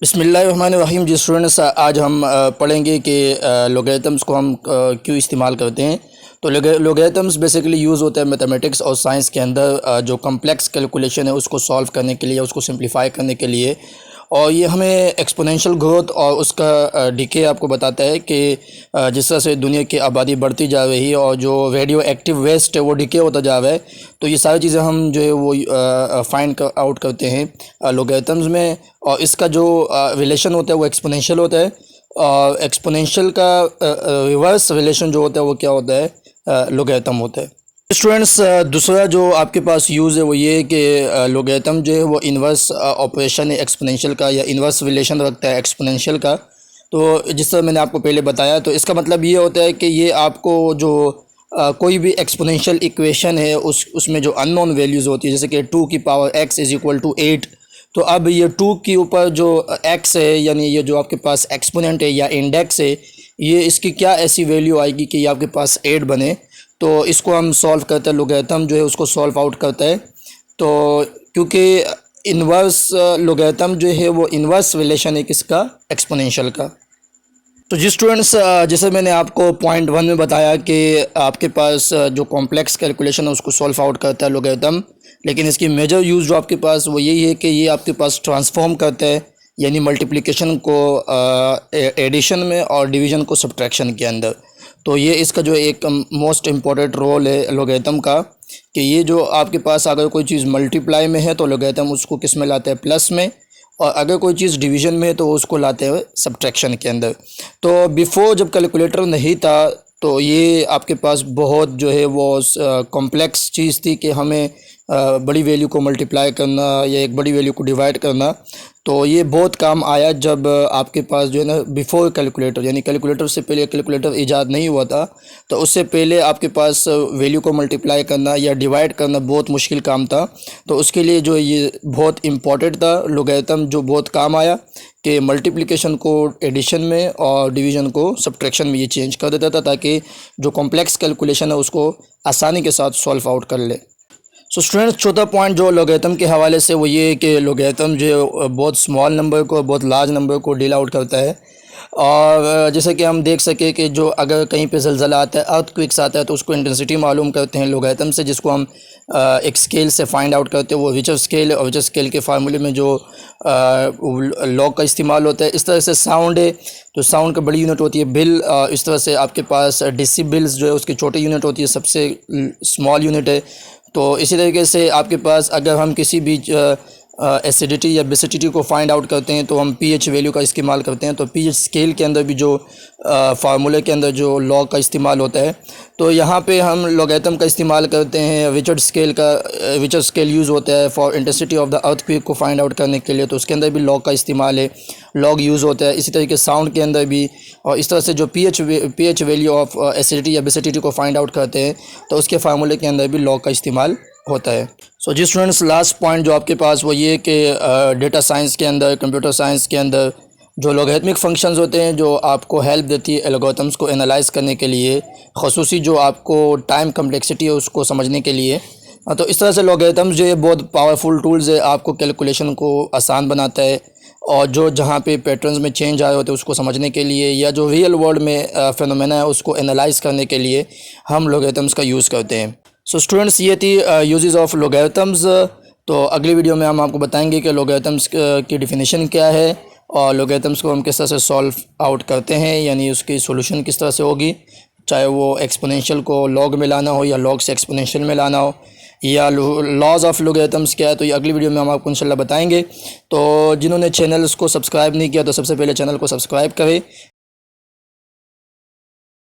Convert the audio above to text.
बिस्मिल्लाहिर्रहमानिर्रहीम। जी स्टूडेंट्स, आज हम पढ़ेंगे कि लोगरिथम्स को हम क्यों इस्तेमाल करते हैं। तो लोगरिथम्स बेसिकली यूज़ होता है मैथमेटिक्स और साइंस के अंदर, जो कम्प्लेक्स कैलकुलेशन है उसको सॉल्व करने के लिए, उसको सिंप्लीफाई करने के लिए। और ये हमें एक्सपोनेंशियल ग्रोथ और उसका डिके आपको बताता है कि जिस तरह से दुनिया की आबादी बढ़ती जा रही है और जो रेडियो एक्टिव वेस्ट है वो डिके होता जा रहा है। तो ये सारी चीज़ें हम जो है वो फाइंड आउट करते हैं लोगरिथम्स में। और इसका जो रिलेशन होता है वो एक्सपोनेंशियल होता है। और एक्सपोनेंशियल का रिवर्स रिलेशन जो होता है वो क्या होता है, लोगरिथम होता है। स्टूडेंट्स, दूसरा जो आपके पास यूज़ है वो ये है कि लोगरिथम जो है वो इन्वर्स ऑपरेशन है एक्सपोनेंशियल का, या इन्वर्स रिलेशन रखता है एक्सपोनेंशियल का। तो जिस तरह मैंने आपको पहले बताया, तो इसका मतलब ये होता है कि ये आपको जो कोई भी एक्सपोनेंशियल इक्वेशन है उसमें जो अननोन वैल्यूज़ होती है, जैसे कि 2 की power x is equal to 8। तो अब ये 2 के ऊपर जो x है, यानी ये जो आपके पास एक्सपोनेंट है या इंडेक्स है, ये इसकी क्या ऐसी वैल्यू आएगी कि ये आपके पास 8 बने। तो इसको हम सॉल्व करते हैं, लोगरिथम जो है उसको सॉल्व आउट करता है। तो क्योंकि इन्वर्स लोगरिथम जो है वो इन्वर्स रिलेशन है किसका, एक्सपोनेंशियल का। तो जी स्टूडेंट्स, जैसे मैंने आपको पॉइंट 1 में बताया कि आपके पास जो कॉम्प्लेक्स कैलकुलेशन है उसको सॉल्व आउट करता है लोगरिथम, लेकिन इसकी मेजर यूज़ जो आपके पास वो यही है कि ये आपके पास ट्रांसफॉर्म करता है, यानी मल्टीप्लिकेशन को एडिशन में और डिवीज़न को सब्ट्रैक्शन के अंदर। तो ये इसका जो एक मोस्ट इम्पॉर्टेंट रोल है लोगरिथम का, कि ये जो आपके पास अगर कोई चीज़ मल्टीप्लाई में है तो लोगरिथम उसको किस में लाते हैं, प्लस में। और अगर कोई चीज़ डिवीज़न में है तो उसको लाते हुए सब्ट्रैक्शन के अंदर। तो बिफ़ोर जब कैलकुलेटर नहीं था तो ये आपके पास बहुत जो है वो कॉम्प्लेक्स चीज़ थी कि हमें बड़ी वैल्यू को मल्टीप्लाई करना या एक बड़ी वैल्यू को डिवाइड करना। तो ये बहुत काम आया जब आपके पास जो है ना बिफ़ोर कैलकुलेटर, यानी कैलकुलेटर से पहले कैलकुलेटर ईजाद नहीं हुआ था, तो उससे पहले आपके पास वैल्यू को मल्टीप्लाई करना या डिवाइड करना बहुत मुश्किल काम था। तो उसके लिए जो ये बहुत इम्पॉर्टेंट था लोगरिथम, जो बहुत काम आया कि मल्टीप्लिकेशन को एडिशन में और डिवीज़न को सब्ट्रैक्शन में ये चेंज कर देता था, ताकि जो कॉम्प्लेक्स कैलकुलेशन है उसको आसानी के साथ सॉल्व आउट कर ले। सो स्टूडेंट्स, चौथा पॉइंट जो लोगरिथम के हवाले से वो ये है कि लोगरिथम जो बहुत स्मॉल नंबर को बहुत लार्ज नंबर को डील आउट करता है। और जैसे कि हम देख सके कि जो अगर कहीं पे ज़लज़ला आता है, अर्थक्वेक्स आता है, तो उसको इंटेंसिटी मालूम करते हैं लोगरिथम से, जिसको हम एक स्केल से फाइंड आउट करते हैं, वो रिचर स्केल है। और रिचर स्केल के फार्मूले में जो लॉग का इस्तेमाल होता है। इस तरह से साउंड है तो साउंड का बड़ी यूनिट होती है बिल। इस तरह से आपके पास डेसिबल्स जो है उसकी छोटी यूनिट होती है, सबसे स्मॉल यूनिट है। तो इसी तरीके से आपके पास अगर हम किसी भी एसिडिटी या बेसिडिटी को फाइंड आउट करते हैं तो हम पीएच वैल्यू का इस्तेमाल करते हैं। तो पीएच स्केल के अंदर भी जो फार्मूले के अंदर जो लॉग का इस्तेमाल होता है, तो यहाँ पे हम लोगरिथम का इस्तेमाल करते हैं। रिचर्ड स्केल यूज़ होता है for intensity of the earthquake को फाइंड आउट करने के लिए, तो उसके अंदर भी लॉग का इस्तेमाल है, लॉग यूज़ होता है। इसी तरीके साउंड के अंदर भी, और इस तरह से जो पीएच वैल्यू ऑफ एसिडिटी या बेसिडिटी को फाइंड आउट करते हैं तो उसके फार्मूले के अंदर भी लॉग का इस्तेमाल होता है। सो जी स्टूडेंट्स, लास्ट पॉइंट जो आपके पास वो ये कि डेटा साइंस के अंदर, कंप्यूटर साइंस के अंदर जो लॉगरिथमिक फंक्शंस होते हैं जो आपको हेल्प देती है एल्गोरिथम्स को एनालाइज करने के लिए, ख़ुसूसी जो आपको टाइम कम्प्लेक्सिटी है उसको समझने के लिए। तो इस तरह से लॉगरिथम्स जो है बहुत पावरफुल टूल्स है, आपको कैलकुलेशन को आसान बनाता है। और जो जहाँ पे पैटर्न्स में चेंज आए होते हैं उसको समझने के लिए, या जो रियल वर्ल्ड में फिनोमेना है उसको एनालाइज करने के लिए हम लॉगरिथम्स का यूज़ करते हैं। सो स्टूडेंट्स, ये थी यूजेस ऑफ लॉगरिथम्स। तो अगली वीडियो में हम आपको बताएंगे कि लॉगरिथम्स की डेफिनेशन क्या है और लॉगरिथम्स को हम किस तरह से सॉल्व आउट करते हैं, यानी उसकी सॉल्यूशन किस तरह से होगी, चाहे वो एक्सपोनेंशियल को लॉग में लाना हो या लॉग से एक्सपोनेंशियल में लाना हो, या लॉज ऑफ लॉगरिथम्स क्या है। तो ये अगली वीडियो में हम आपको इंशाल्लाह बताएंगे। तो जिन्होंने चैनल्स को सब्सक्राइब नहीं किया तो सबसे पहले चैनल को सब्सक्राइब करें,